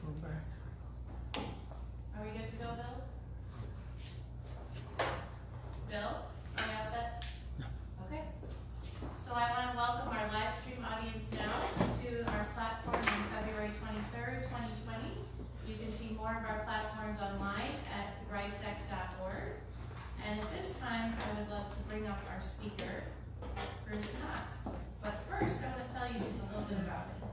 we're back. Are we good to go, Bill? Bill, are you all set? Okay. So I want to welcome our live stream audience now to our platform on February 23rd, 2020. You can see more of our platforms online at rysec.org. And at this time, I would love to bring up our speaker, Bruce Knotts. But first, I want to tell you just a little bit about him.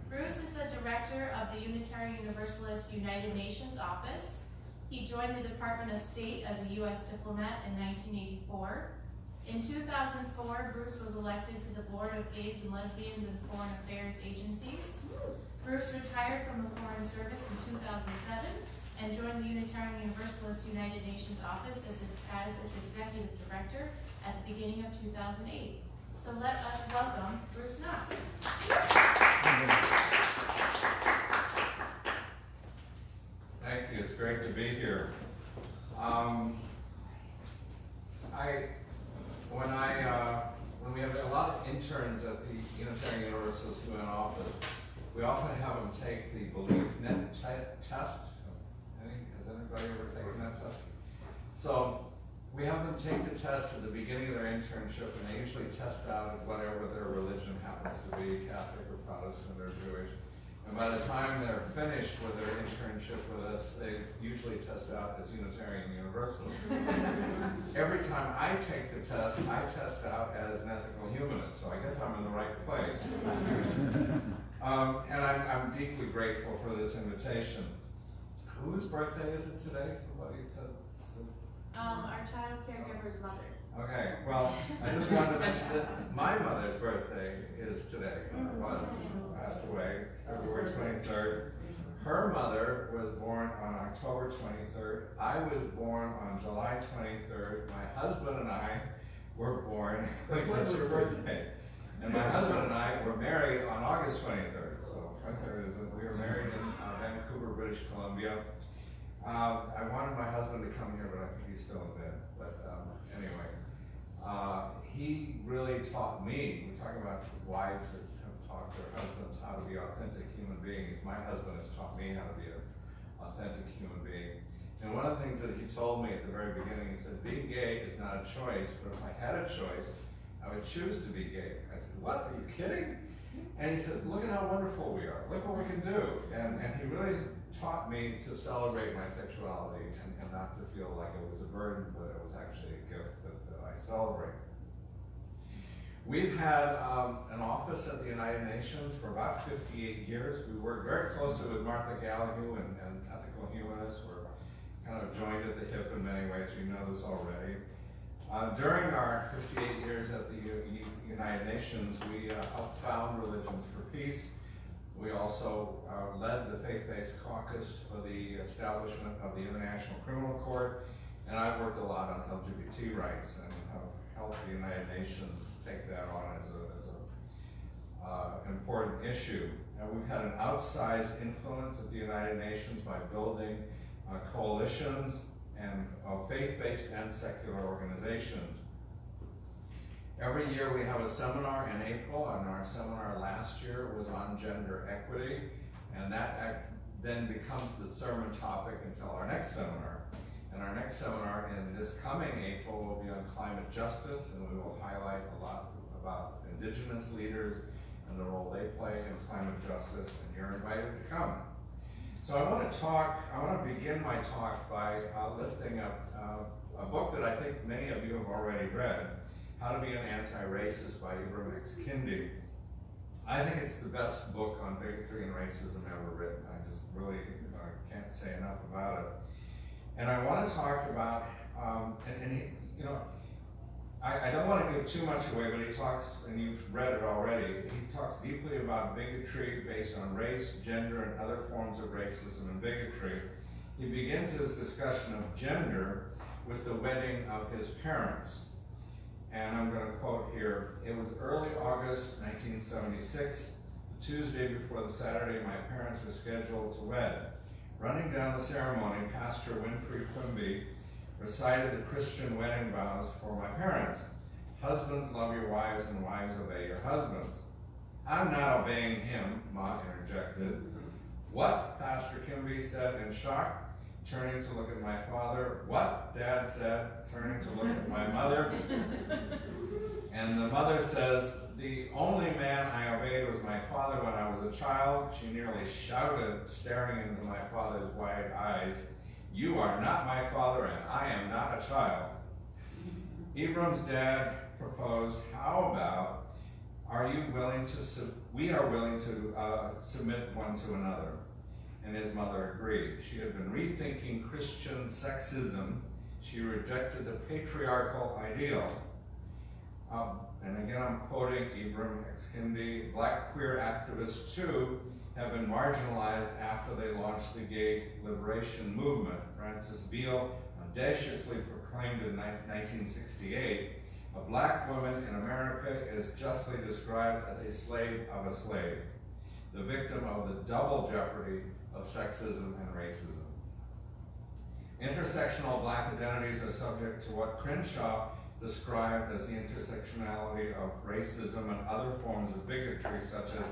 Bruce is the director of the Unitarian Universalist United Nations Office. He joined the Department of State as a U.S. diplomat in 1984. In 2004, Bruce was elected to the Board of Gays and Lesbians and Foreign Affairs Agencies. Bruce retired from the Foreign Service in 2007 and joined the Unitarian Universalist United Nations Office as its executive director at the beginning of 2008. So let us welcome Bruce Knotts. Thank you. It's great to be here. When we have a lot of interns at the Unitarian Universalist UN office, we often have them take the BeliefNet test. Has anybody ever taken that test? So we have them take the test at the beginning of their internship, and they usually test out whatever their religion happens to be, Catholic or Protestant or Jewish. And by the time they're finished with their internship with us, they usually test out as Unitarian Universalists. Every time I take the test, I test out as an ethical humanist, so I guess I'm in the right place. And I'm deeply grateful for this invitation. Whose birthday is it today? Somebody said. Our child caregiver's mother. Okay, well, I just wanted to mention that my mother's birthday is today. Passed away February 23rd. Her mother was born on October 23rd. I was born on July 23rd. My husband and I were born. When's your birthday? And my husband and I were married on August 23rd. So we were married in Vancouver, British Columbia. I wanted my husband to come here, but I think he's still in bed. But anyway, he really taught me. We talk about wives that have taught their husbands how to be authentic human beings. My husband has taught me how to be an authentic human being. And one of the things that he told me at the very beginning, he said, being gay is not a choice, but if I had a choice, I would choose to be gay. I said, what, are you kidding? And he said, look at how wonderful we are. Look what we can do. And he really taught me to celebrate my sexuality and not to feel like it was a burden, but it was actually a gift that I celebrate. We've had an office at the United Nations for about 58 years. We work very closely with Martha Gallagher and Ethical Humanists. We're kind of joined at the hip in many ways. You know this already. During our 58 years at the United Nations, we helped found Religions for Peace. We also led the Faith-Based Caucus for the establishment of the International Criminal Court, and I've worked a lot on LGBT rights and have helped the United Nations take that on as an important issue. And we've had an outsized influence at the United Nations by building coalitions and faith-based and secular organizations. Every year we have a seminar in April, and our seminar last year was on gender equity, and that then becomes the sermon topic until our next seminar. And our next seminar in this coming April will be on climate justice, and we will highlight a lot about Indigenous leaders and the role they play in climate justice, and you're invited to come. So I want to begin my talk by lifting up a book that I think many of you have already read, How to Be an Anti-Racist by Ibram X. Kendi. I think it's the best book on bigotry and racism ever written. I just really can't say enough about it. And I want to talk about, I don't want to give too much away, but he talks, and you've read it already, he talks deeply about bigotry based on race, gender, and other forms of racism and bigotry. He begins his discussion of gender with the wedding of his parents. And I'm going to quote here, it was early August 1976, the Tuesday before the Saturday my parents were scheduled to wed. Running down the ceremony, Pastor Winfrey Quimby recited the Christian wedding vows for my parents. Husbands, love your wives, and wives, obey your husbands. I'm not obeying him, Ma interjected. "What?" Pastor Kimby said in shock, turning to look at my father. "What?" Dad said, turning to look at my mother. And the mother says, "The only man I obeyed was my father when I was a child." She nearly shouted, staring into my father's wide eyes, "You are not my father and I am not a child." Ibram's dad proposed, "How about, we are willing to submit one to another." And his mother agreed. She had been rethinking Christian sexism. She rejected the patriarchal ideal. And again, I'm quoting Ibram X. Kendi, "Black queer activists too have been marginalized after they launched the gay liberation movement." Frances Beale audaciously proclaimed in 1968, "A black woman in America is justly described as a slave of a slave, the victim of the double jeopardy of sexism and racism." Intersectional black identities are subject to what Crenshaw described as the intersectionality of racism and other forms of bigotry, such as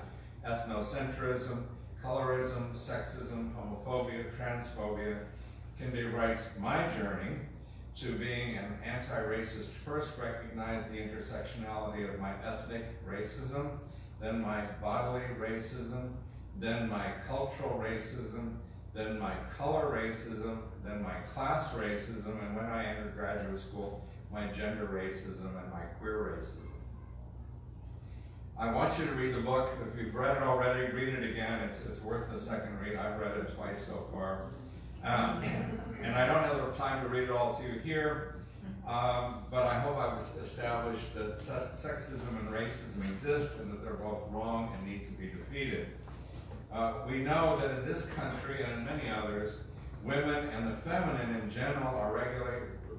ethnocentrism, colorism, sexism, homophobia, transphobia. Kendi writes, "My journey to being an anti-racist first recognized the intersectionality of my ethnic racism, then my bodily racism, then my cultural racism, then my color racism, then my class racism, and when I entered graduate school, my gender racism and my queer racism." I want you to read the book. If you've read it already, read it again. It's worth the second read. I've read it twice so far. And I don't have the time to read it all to you here, but I hope I've established that sexism and racism exist and that they're both wrong and need to be defeated. We know that in this country and in many others, women and the feminine in general are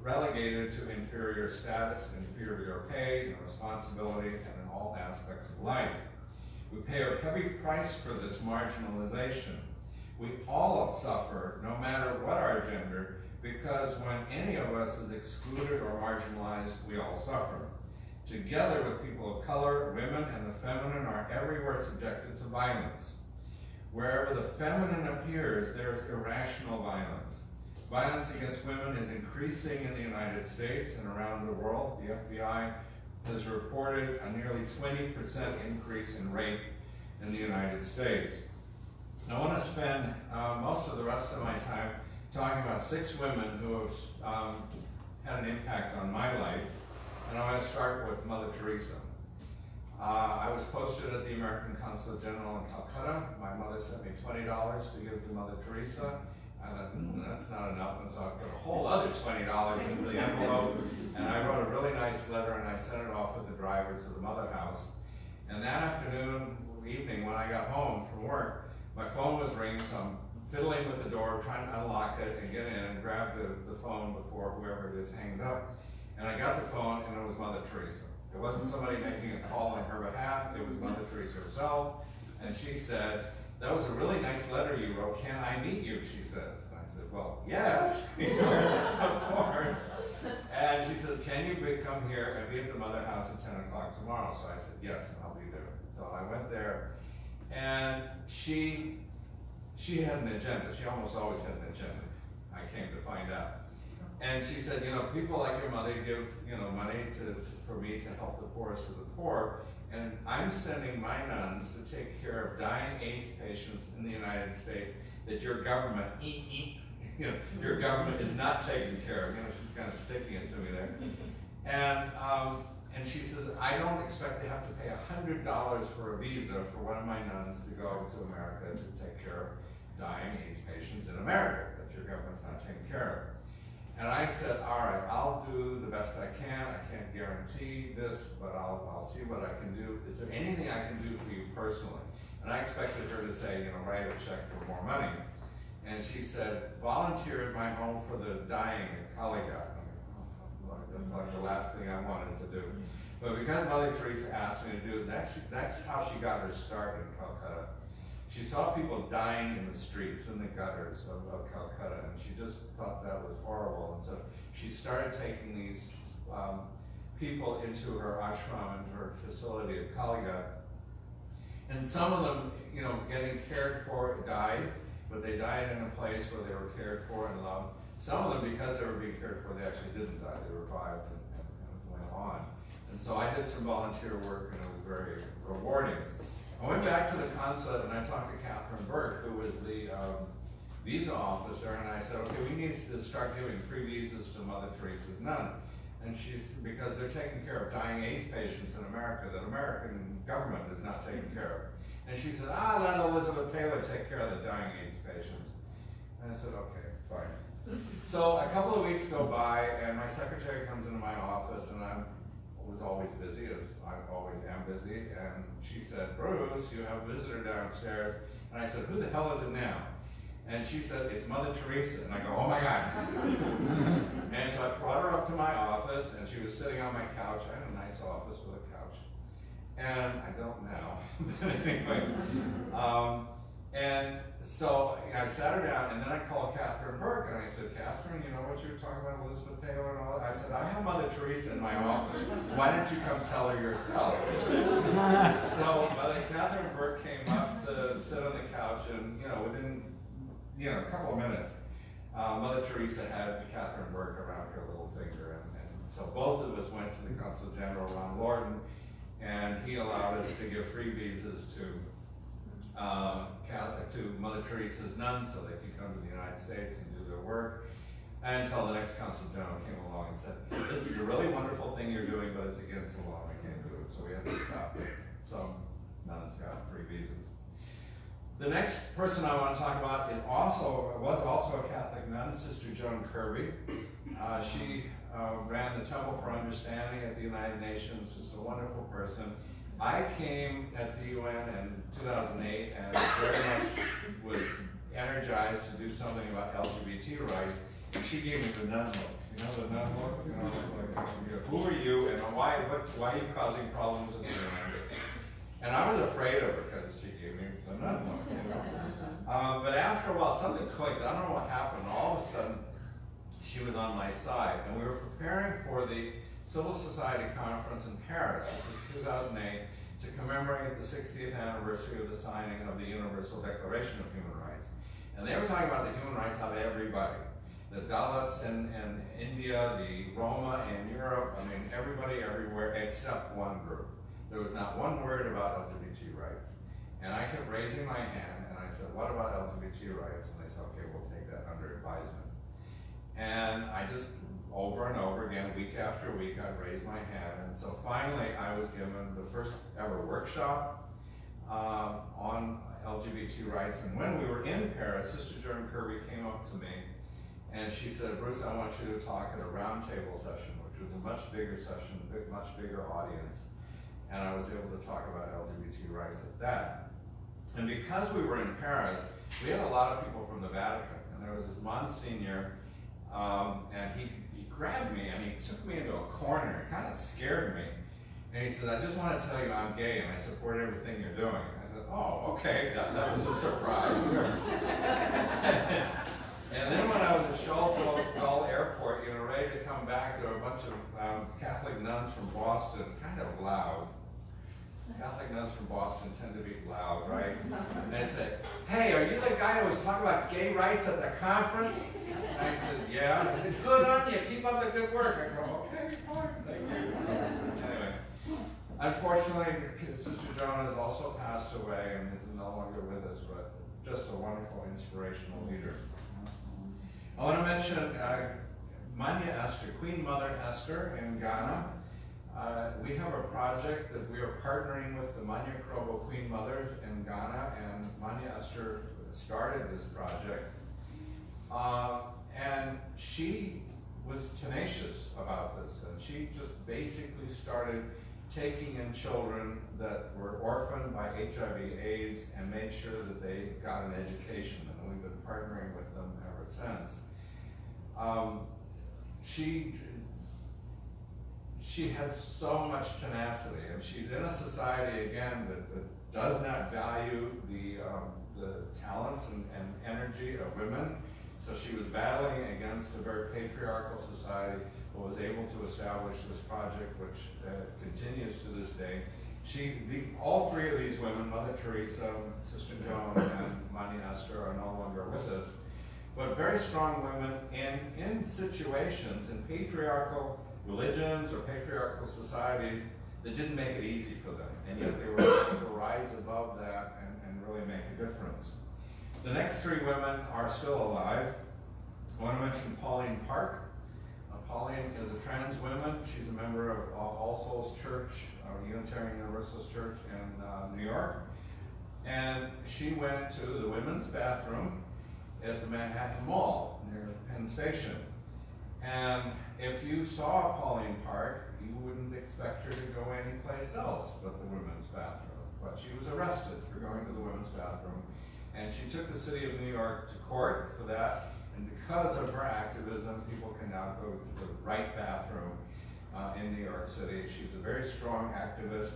relegated to inferior status, inferior pay, and responsibility, and in all aspects of life. We pay a heavy price for this marginalization. We all suffer, no matter what our gender, because when any of us is excluded or marginalized, we all suffer. Together with people of color, women and the feminine are everywhere subjected to violence. Wherever the feminine appears, there is irrational violence. Violence against women is increasing in the United States and around the world. The FBI has reported a nearly 20% increase in rape in the United States. I want to spend most of the rest of my time talking about 6 women who have had an impact on my life, and I want to start with Mother Teresa. I was posted at the American Consulate General in Calcutta. My mother sent me $20 to give to Mother Teresa. I thought, that's not enough, and so I put a whole other $20 into the envelope, and I wrote a really nice letter, and I sent it off with the driver to the Mother House. And that evening, when I got home from work, my phone was ringing, so I'm fiddling with the door, trying to unlock it and get in and grab the phone before whoever it is hangs up. And I got the phone, and it was Mother Teresa. It wasn't somebody making a call on her behalf, it was Mother Teresa herself. And she said, "That was a really nice letter you wrote. Can I meet you?" she says. And I said, "Well, yes, of course." And she says, "Can you come here and be at the Mother House at 10 o'clock tomorrow?" So I said, "Yes, I'll be there." So I went there, and she had an agenda. She almost always had an agenda, I came to find out. And she said, people like your mother give, money for me to help the poorest of the poor, and I'm sending my nuns to take care of dying AIDS patients in the United States that your government, your government is not taking care of. She's kind of sticking it to me there. And she says, I don't expect to have to pay $100 for a visa for one of my nuns to go to America to take care of dying AIDS patients in America that your government's not taking care of. And I said, all right, I'll do the best I can. I can't guarantee this, but I'll see what I can do. Is there anything I can do for you personally? And I expected her to say, write a check for more money. And she said, volunteer at my home for the dying at Kalighat. That's like the last thing I wanted to do. But because Mother Teresa asked me to do it, that's how she got her start in Calcutta. She saw people dying in the streets, in the gutters of Calcutta, and she just thought that was horrible. And so she started taking these people into her ashram, into her facility at Kalighat. And some of them, you know, getting cared for died, but they died in a place where they were cared for and loved. Some of them, because they were being cared for, they actually didn't die. They revived and went on. And so I did some volunteer work, and it was very rewarding. I went back to the consulate and I talked to Catherine Burke, who was the visa officer, and I said, okay, we need to start giving free visas to Mother Teresa's nuns. And because they're taking care of dying AIDS patients in America that American government is not taking care of. And she said, let Elizabeth Taylor take care of the dying AIDS patients. And I said, okay, fine. So a couple of weeks go by, and my secretary comes into my office, and I was always busy, as I always am busy, and she said, Bruce, you have a visitor downstairs. And I said, who the hell is it now? And she said, it's Mother Teresa. And I go, oh my God. And so I brought her up to my office, and she was sitting on my couch. I had a nice office with a couch. And I don't now, but anyway. And so I sat her down, and then I called Catherine Burke, and I said, Catherine, you know what you were talking about, Elizabeth Taylor and all that? I said, I have Mother Teresa in my office. Why don't you come tell her yourself? So Mother Catherine Burke came up to sit on the couch, and within a couple of minutes, Mother Teresa had Catherine Burke around her little finger, and so both of us went to the Consul General, Ron Lorden, and he allowed us to give free visas to Mother Teresa's nuns so they could come to the United States and do their work, until the next Consul General came along and said, this is a really wonderful thing you're doing, but it's against the law, we can't do it, so we had to stop it. So nuns got free visas. The next person I want to talk about was also a Catholic nun, Sister Joan Kirby. She ran the Temple for Understanding at the United Nations, just a wonderful person. I came at the UN in 2008 and very much was energized to do something about LGBT rights. And she gave me the nun look. You know the nun look? Like, who are you and why are you causing problems in the UN? And I was afraid of her because she gave me the nun look. But after a while, something clicked. I don't know what happened. All of a sudden, she was on my side. And we were preparing for the Civil Society Conference in Paris, which was 2008, to commemorate the 60th anniversary of the signing of the Universal Declaration of Human Rights. And they were talking about the human rights of everybody. The Dalits in India, the Roma in Europe, I mean, everybody everywhere except one group. There was not one word about LGBT rights. And I kept raising my hand, and I said, what about LGBT rights? And they said, okay, we'll take that under advisement. And I just, over and over again, week after week, I raised my hand. And so finally, I was given the first ever workshop on LGBT rights. And when we were in Paris, Sister Joan Kirby came up to me, and she said, Bruce, I want you to talk at a roundtable session, which was a much bigger session, much bigger audience. And I was able to talk about LGBT rights at that. And because we were in Paris, we had a lot of people from the Vatican. And there was this Monsignor, and he grabbed me and he took me into a corner. It kind of scared me. And he said, I just want to tell you I'm gay and I support everything you're doing. I said, oh, okay, that was a surprise. And then when I was at Charles Airport, ready to come back, there were a bunch of Catholic nuns from Boston, kind of loud. Catholic nuns from Boston tend to be loud, right? And they said, hey, are you the guy who was talking about gay rights at the conference? And I said, yeah. I said, good on you, keep up the good work. I go, okay, fine, thank you. Anyway, unfortunately, Sister Joan has also passed away and is no longer with us, but just a wonderful, inspirational leader. I want to mention Manya Esther, Queen Mother Esther in Ghana. We have a project that we are partnering with the Manya Krobo Queen Mothers in Ghana, and Manya Esther started this project. And she was tenacious about this, and she just basically started taking in children that were orphaned by HIV/AIDS and made sure that they got an education, and we've been partnering with them ever since. She had so much tenacity, and she's in a society, again, that does not value the talents and energy of women. So she was battling against a very patriarchal society, but was able to establish this project, which continues to this day. All three of these women, Mother Teresa, Sister Joan, and Monte Esther, are no longer with us, but very strong women in situations, in patriarchal religions or patriarchal societies that didn't make it easy for them, and yet they were able to rise above that and really make a difference. The next three women are still alive. I want to mention Pauline Park. Pauline is a trans woman. She's a member of All Souls Church, Unitarian Universalist Church in New York. And she went to the women's bathroom at the Manhattan Mall near Penn Station. And if you saw Pauline Park, you wouldn't expect her to go anyplace else but the women's bathroom. But she was arrested for going to the women's bathroom. And she took the city of New York to court for that. And because of her activism, people can now go to the right bathroom in New York City. She's a very strong activist.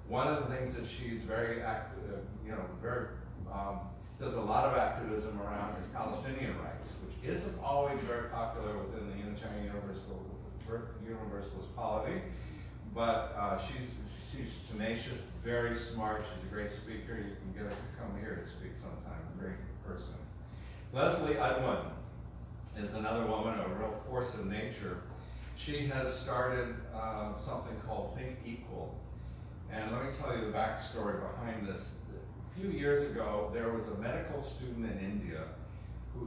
One of the things that she's very active, does a lot of activism around is Palestinian rights, which isn't always very popular within the Unitarian Universalist polity. But she's tenacious, very smart. She's a great speaker. You can get her to come here to speak sometime. A great person. Leslie Udwin is another woman, a real force of nature. She has started something called Think Equal. And let me tell you the backstory behind this. A few years ago, there was a medical student in India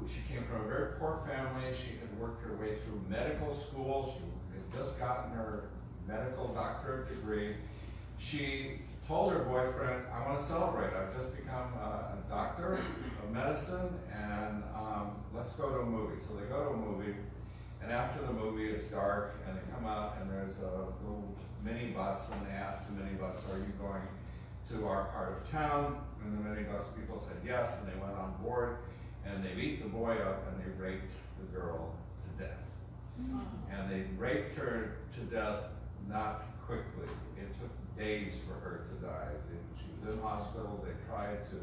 she came from a very poor family. She had worked her way through medical school. She had just gotten her medical doctorate degree. She told her boyfriend, I want to celebrate. I've just become a doctor of medicine, and let's go to a movie. So they go to a movie, and after the movie, it's dark, and they come out, and there's a little minibus, and they ask the minibus, are you going to our part of town? And the minibus people said yes, and they went on board, and they beat the boy up, and they raped the girl to death. And they raped her to death not quickly. It took days for her to die. She was in hospital. They tried to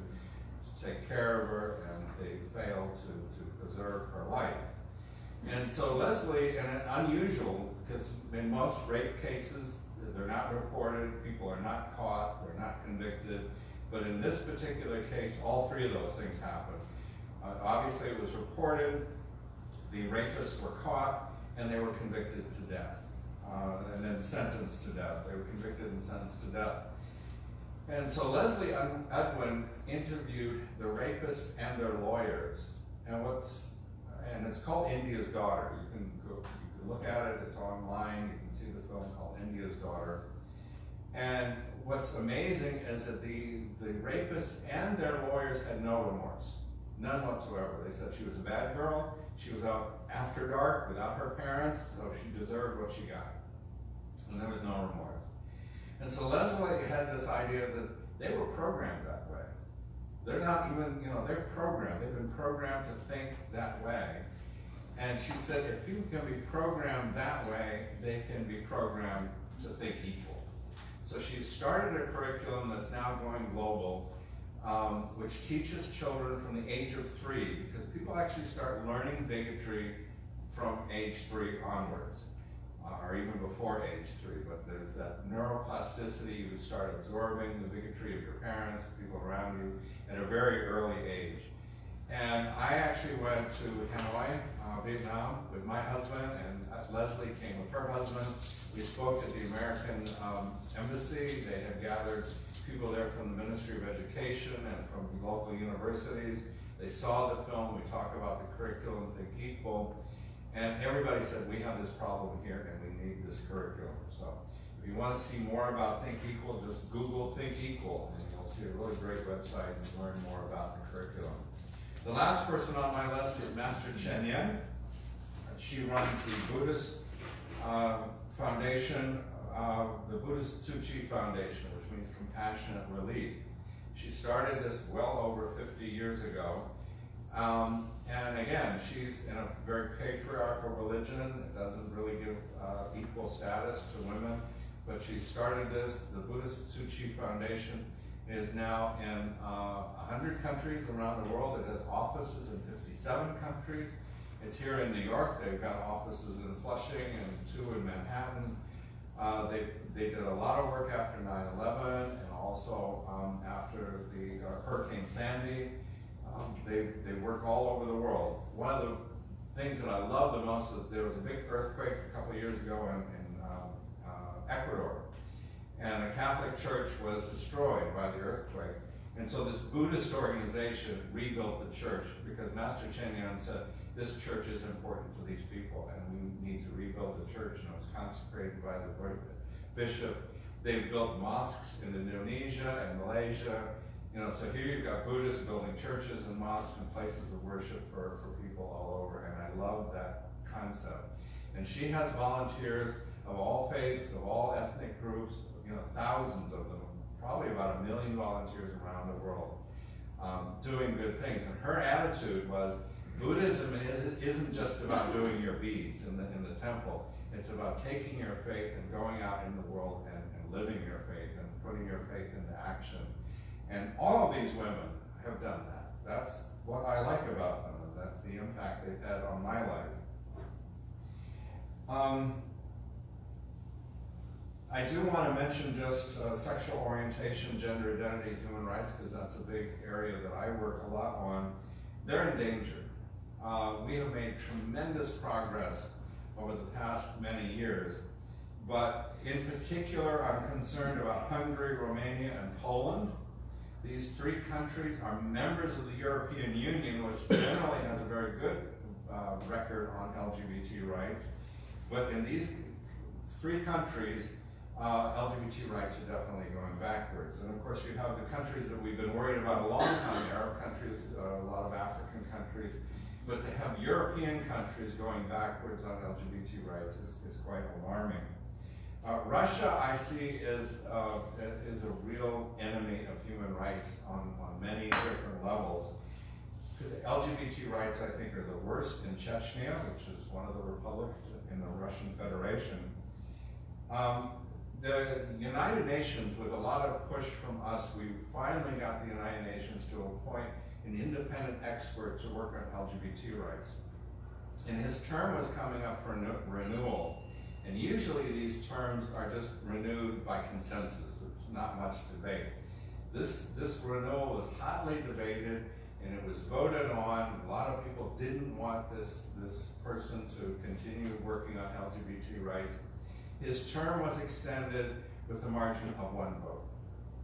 take care of her, and they failed to preserve her life. And so Leslie, and unusual, because in most rape cases, they're not reported, people are not caught, they're not convicted, but in this particular case, all three of those things happened. Obviously, it was reported, the rapists were caught, and they were convicted to death, and then sentenced to death. They were convicted and sentenced to death. And so Leslie Udwin interviewed the rapists and their lawyers, and it's called India's Daughter. You can look at it, it's online, you can see the film called India's Daughter. And what's amazing is that the rapists and their lawyers had no remorse, none whatsoever. They said she was a bad girl, she was out after dark without her parents, so she deserved what she got. And there was no remorse. And so Leslie had this idea that they were programmed that way. They're not even, they're programmed. They've been programmed to think that way. And she said, if people can be programmed that way, they can be programmed to think equal. So she started a curriculum that's now going global, which teaches children from the age of 3, because people actually start learning bigotry from age 3 onwards, or even before age 3. But there's that neuroplasticity. You start absorbing the bigotry of your parents, people around you, at a very early age. And I actually went to Hanoi, Vietnam, with my husband, and Leslie came with her husband. We spoke at the American Embassy. They had gathered people there from the Ministry of Education and from local universities. They saw the film. We talked about the curriculum, Think Equal, and everybody said, we have this problem here and we need this curriculum. So if you want to see more about Think Equal, just Google Think Equal, and you'll see a really great website and learn more about the curriculum. The last person on my list is Master Chen Yen. She runs the Buddhist Foundation, the Buddhist Tzu Chi Foundation, which means compassionate relief. She started this well over 50 years ago. And again, she's in a very patriarchal religion. It doesn't really give equal status to women. But she started this. The Buddhist Tzu Chi Foundation is now in 100 countries around the world. It has offices in 57 countries. It's here in New York. They've got offices in Flushing and 2 in Manhattan. They did a lot of work after 9/11 and also after the Hurricane Sandy. They work all over the world. One of the things that I love the most is there was a big earthquake a couple of years ago in Ecuador, and a Catholic church was destroyed by the earthquake. And so this Buddhist organization rebuilt the church because Master Chen Yun said, this church is important to these people and we need to rebuild the church, and it was consecrated by the bishop. They've built mosques in Indonesia and Malaysia. You know, so here you've got Buddhists building churches and mosques and places of worship for people all over, and I love that concept. And she has volunteers of all faiths, of all ethnic groups, you know, thousands of them, probably about 1 million volunteers around the world, doing good things. And her attitude was, Buddhism isn't just about doing your beads in the temple. It's about taking your faith and going out in the world and living your faith and putting your faith into action. And all of these women have done that. That's what I like about them, and that's the impact they've had on my life. I do want to mention just sexual orientation, gender identity, human rights, because that's a big area that I work a lot on. They're in danger. We have made tremendous progress over the past many years, but in particular, I'm concerned about Hungary, Romania, and Poland. These 3 countries are members of the European Union, which generally has a very good record on LGBT rights. But in these 3 countries, LGBT rights are definitely going backwards. And of course, you have the countries that we've been worried about a long time, Arab countries, a lot of African countries. But to have European countries going backwards on LGBT rights is quite alarming. Russia, I see, is a real enemy of human rights on many different levels. The LGBT rights, I think, are the worst in Chechnya, which is one of the republics in the Russian Federation. The United Nations, with a lot of push from us, we finally got the United Nations to appoint an independent expert to work on LGBT rights. And his term was coming up for renewal. And usually these terms are just renewed by consensus. There's not much debate. This renewal was hotly debated, and it was voted on. A lot of people didn't want this person to continue working on LGBT rights. His term was extended with a margin of 1 vote.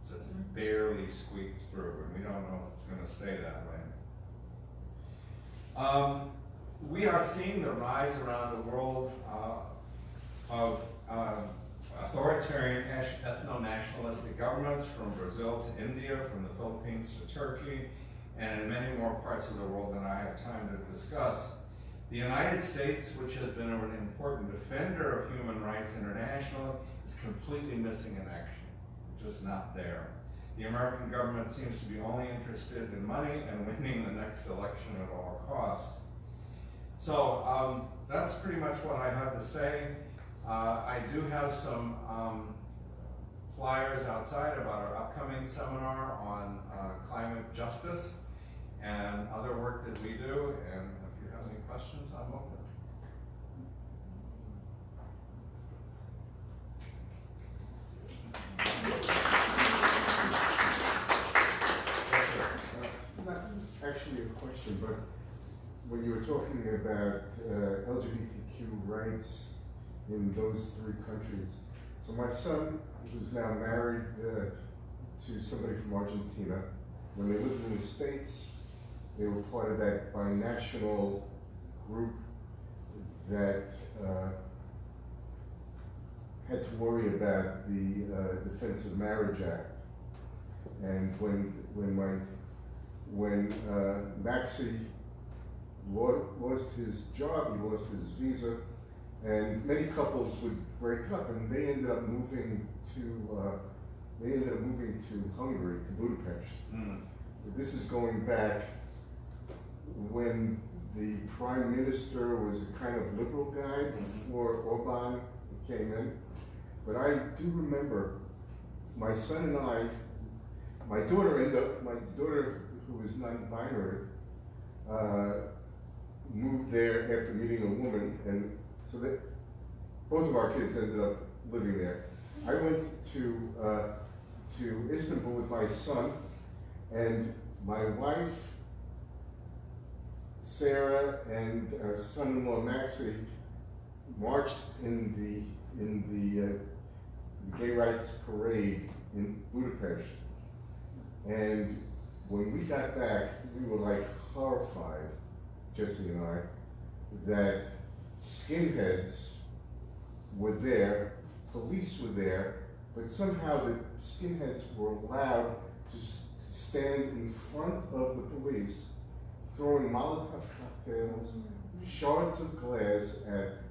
So it's barely squeaked through, and we don't know if it's going to stay that way. We are seeing the rise around the world of authoritarian ethno-nationalistic governments, from Brazil to India, from the Philippines to Turkey, and in many more parts of the world than I have time to discuss. The United States, which has been an important defender of human rights internationally, is completely missing in action. Just not there. The American government seems to be only interested in money and winning the next election at all costs. So that's pretty much what I have to say. I do have some flyers outside about our upcoming seminar on climate justice and other work that we do, and if you have any questions, I'm open. Not actually a question, but when you were talking about LGBTQ rights in those 3 countries, so my son, who's now married to somebody from Argentina, when they lived in the States, they were part of that binational group that had to worry about the Defense of Marriage Act. And when Maxie lost his job, he lost his visa, and many couples would break up, and they ended up moving to Hungary, to Budapest. This is going back when the prime minister was a kind of liberal guy before Orban came in. But I do remember my son and I, my daughter who was non-binary, moved there after meeting a woman, and so that both of our kids ended up living there. I went to Istanbul with my son, and my wife, Sarah, and our son-in-law, Maxie, marched in the gay rights parade in Budapest. And when we got back, we were like horrified, Jesse and I, that skinheads were there, police were there, but somehow the skinheads were allowed to stand in front of the police, throwing Molotov cocktails, shards of glass at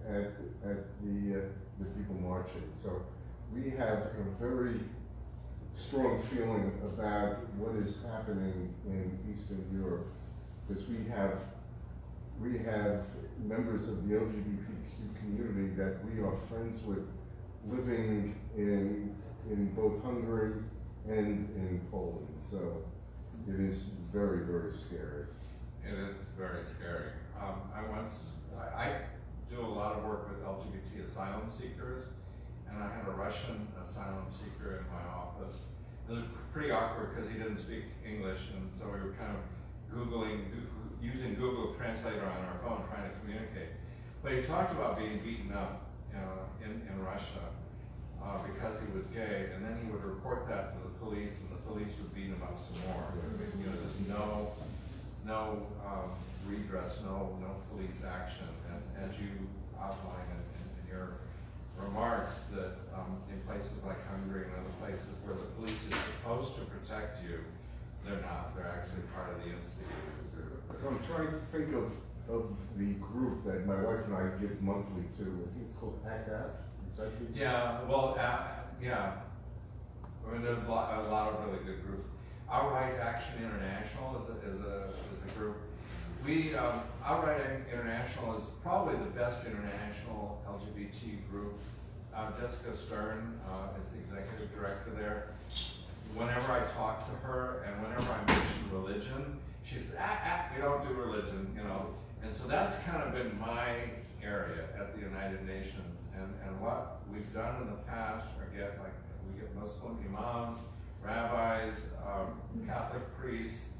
the people marching. So we have a very strong feeling about what is happening in Eastern Europe, because we have members of the LGBTQ community that we are friends with, living in both Hungary and in Poland. So it is very, very scary. It is very scary. I do a lot of work with LGBT asylum seekers, and I had a Russian asylum seeker in my office. It was pretty awkward because he didn't speak English, and so we were kind of using Google Translator on our phone trying to communicate. But he talked about being beaten up in Russia because he was gay, and then he would report that to the police, and the police would beat him up some more. You know, there's no redress, no police action, and as you outline in your remarks, that in places like Hungary and other places where the police is supposed to protect you, they're not. They're actually part of the instigators. So I'm trying to think of the group that my wife and I give monthly to. I think it's called ACT. Is that the Yeah, well, yeah. I mean, there's a lot of really good groups. Outright Action International is a group. Outright International is probably the best international LGBT group. Jessica Stern is the executive director there. Whenever I talk to her and whenever I mention religion, she says, we don't do religion, you know. And so that's kind of been my area at the United Nations. And what we've done in the past we get Muslim imams, rabbis, Catholic priests,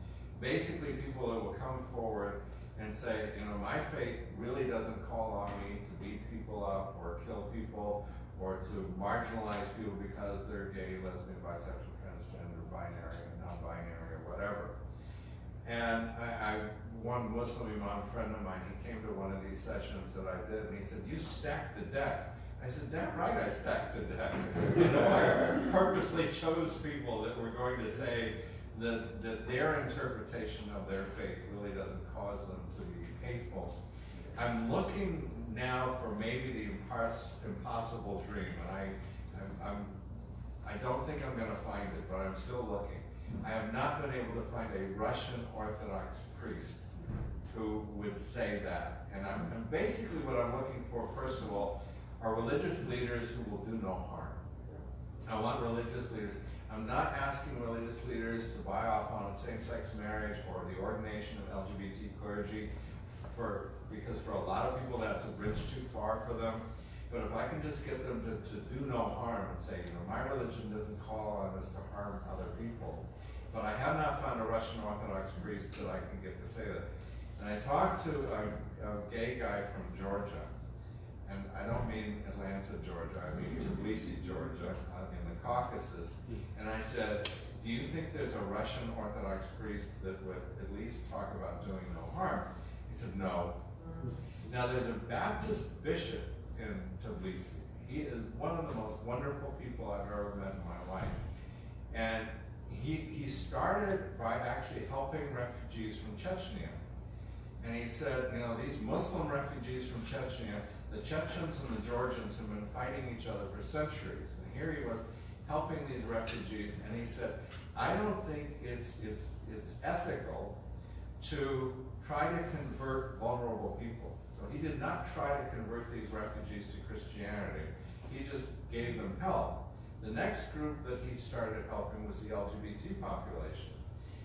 basically people that will come forward and say, you know, my faith really doesn't call on me to beat people up or kill people or to marginalize people because they're gay, lesbian, bisexual, transgender, binary, non-binary, or whatever. And one Muslim imam friend of mine, he came to one of these sessions that I did, and he said, "You stacked the deck." I said, "Damn right I stacked the deck." You know, I purposely chose people that were going to say that their interpretation of their faith really doesn't cause them to be hateful. I'm looking now for maybe the impossible dream, and I don't think I'm going to find it, but I'm still looking. I have not been able to find a Russian Orthodox priest who would say that. And basically what I'm looking for, first of all, are religious leaders who will do no harm. I want religious leaders. I'm not asking religious leaders to buy off on same-sex marriage or the ordination of LGBT clergy, because for a lot of people that's a bridge too far for them. But if I can just get them to do no harm and say, you know, my religion doesn't call on us to harm other people. But I have not found a Russian Orthodox priest that I can get to say that. And I talked to a gay guy from Georgia, and I don't mean Atlanta, Georgia, I mean Tbilisi, Georgia, in the Caucasus. And I said, do you think there's a Russian Orthodox priest that would at least talk about doing no harm? He said, no. Now there's a Baptist bishop in Tbilisi. He is one of the most wonderful people I've ever met in my life. And he started by actually helping refugees from Chechnya. And he said, you know, these Muslim refugees from Chechnya, the Chechens and the Georgians have been fighting each other for centuries. And here he was helping these refugees, and he said, I don't think it's ethical to try to convert vulnerable people. So he did not try to convert these refugees to Christianity. He just gave them help. The next group that he started helping was the LGBT population.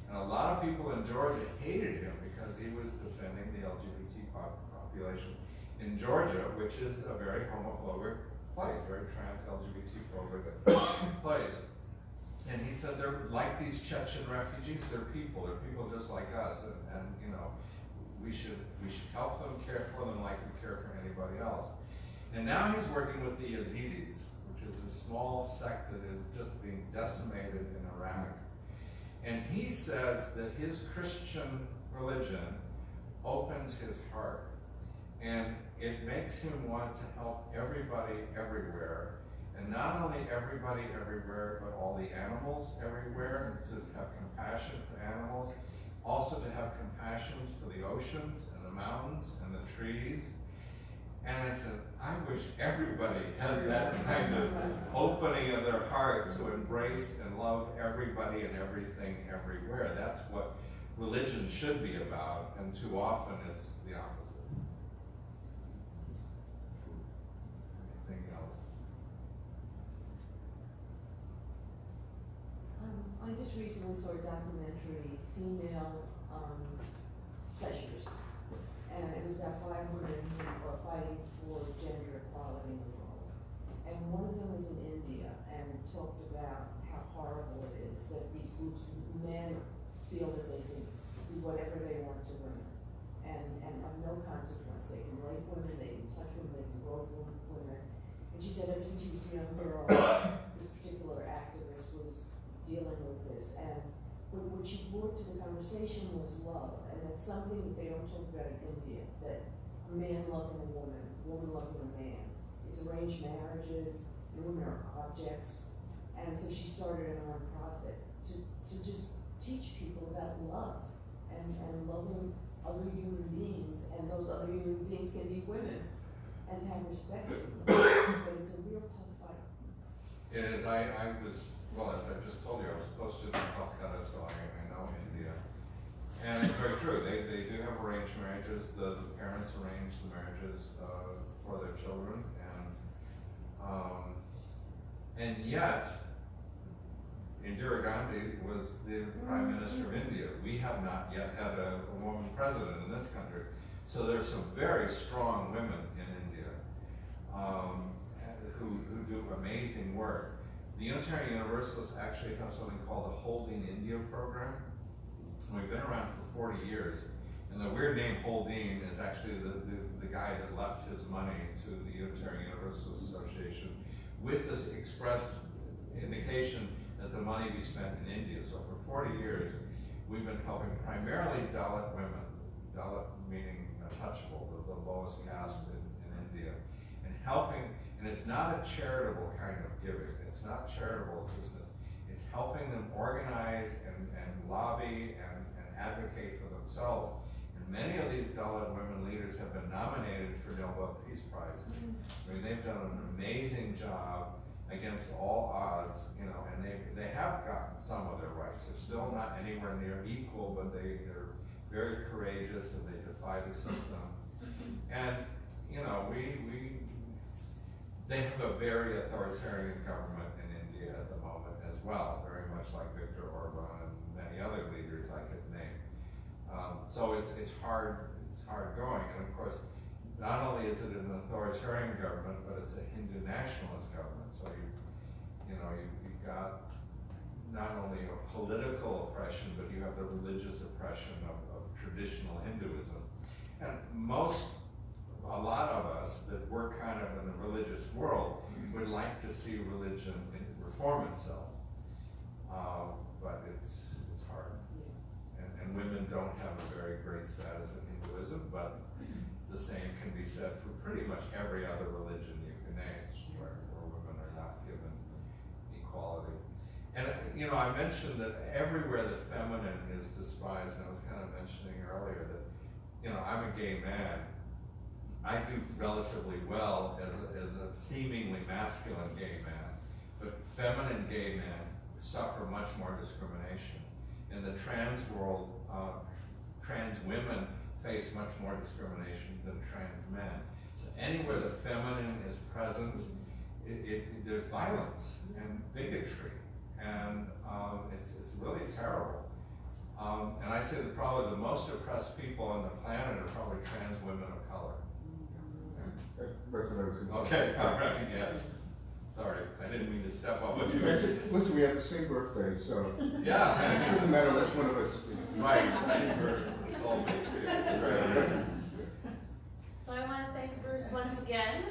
And a lot of people in Georgia hated him because he was defending the LGBT population in Georgia, which is a very homophobic place, very trans LGBT phobic place. And he said they're like these Chechen refugees, they're people just like us, and you know, we should help them, care for them like we care for anybody else. And now he's working with the Yazidis, which is a small sect that is just being decimated in Iraq. And he says that his Christian religion opens his heart, and it makes him want to help everybody everywhere, and not only everybody everywhere, but all the animals everywhere, and to have compassion for animals, also to have compassion for the oceans and the mountains and the trees. And I said, I wish everybody had that kind of opening of their heart to embrace and love everybody and everything everywhere. That's what religion should be about, and too often it's the opposite. Anything else? I just recently saw a documentary, Female Pleasures, and it was about 5 women who are fighting for gender equality in the world. And one of them was in India and talked about how horrible it is that these groups of men feel that they can do whatever they want to women, and of no consequence. They can rape women, they can touch women, they can grope women. And she said ever since she was a young girl, this particular activist was dealing with this, and what she brought to the conversation was love, and that's something that they don't talk about in India, that a man loving a woman loving a man. It's arranged marriages, and women are objects, and so she started a nonprofit to just teach people about love, and loving other human beings, and those other human beings can be women, and to have respect for them. But it's a real tough fight. It is. I was, well, as I just told you, I was posted in Calcutta, so I know India. And it's very true. They do have arranged marriages. The parents arrange the marriages for their children, and yet Indira Gandhi was the Prime Minister of India. We have not yet had a woman president in this country. So there's some very strong women in India who do amazing work. The Unitarian Universalists actually have something called the Holding India program. We've been around for 40 years. And the weird name Holding is actually the guy that left his money to the Unitarian Universalist Association with this express indication that the money be spent in India. So for 40 years, we've been helping primarily Dalit women, Dalit meaning untouchable, the lowest caste in India, and helping, and it's not a charitable kind of giving, it's not charitable assistance, it's helping them organize and lobby and advocate for themselves. And many of these Dalit women leaders have been nominated for Nobel Peace Prizes. I mean, they've done an amazing job against all odds, you know, and they have gotten some of their rights. They're still not anywhere near equal, but they're very courageous and they defy the system. And, you know, they have a very authoritarian government in India at the moment as well, very much like Viktor Orban and many other leaders I could name. So it's hard going, and of course, not only is it an authoritarian government, but it's a Hindu nationalist government. So you've got not only a political oppression, but you have the religious oppression of traditional Hinduism. And a lot of us that work kind of in the religious world would like to see religion reform itself, but it's hard. And women don't have a very great status in Hinduism, but the same can be said for pretty much every other religion you can name, where women are not given equality. And you know, I mentioned that everywhere the feminine is despised, and I was kind of mentioning earlier that, you know, I'm a gay man. I do relatively well as a seemingly masculine gay man, but feminine gay men suffer much more discrimination. In the trans world, trans women face much more discrimination than trans men. So anywhere the feminine is present, there's violence and bigotry, and it's really terrible. And I say that probably the most oppressed people on the planet are probably trans women of color. That's what I was gonna say. Okay, all right, yes. Sorry, I didn't mean to step on what you That's were. it. Listen, we have the same birthday, so it Yeah. doesn't matter which one of us speaks. Right, we're soulmates here. Right. So I want to thank Bruce once again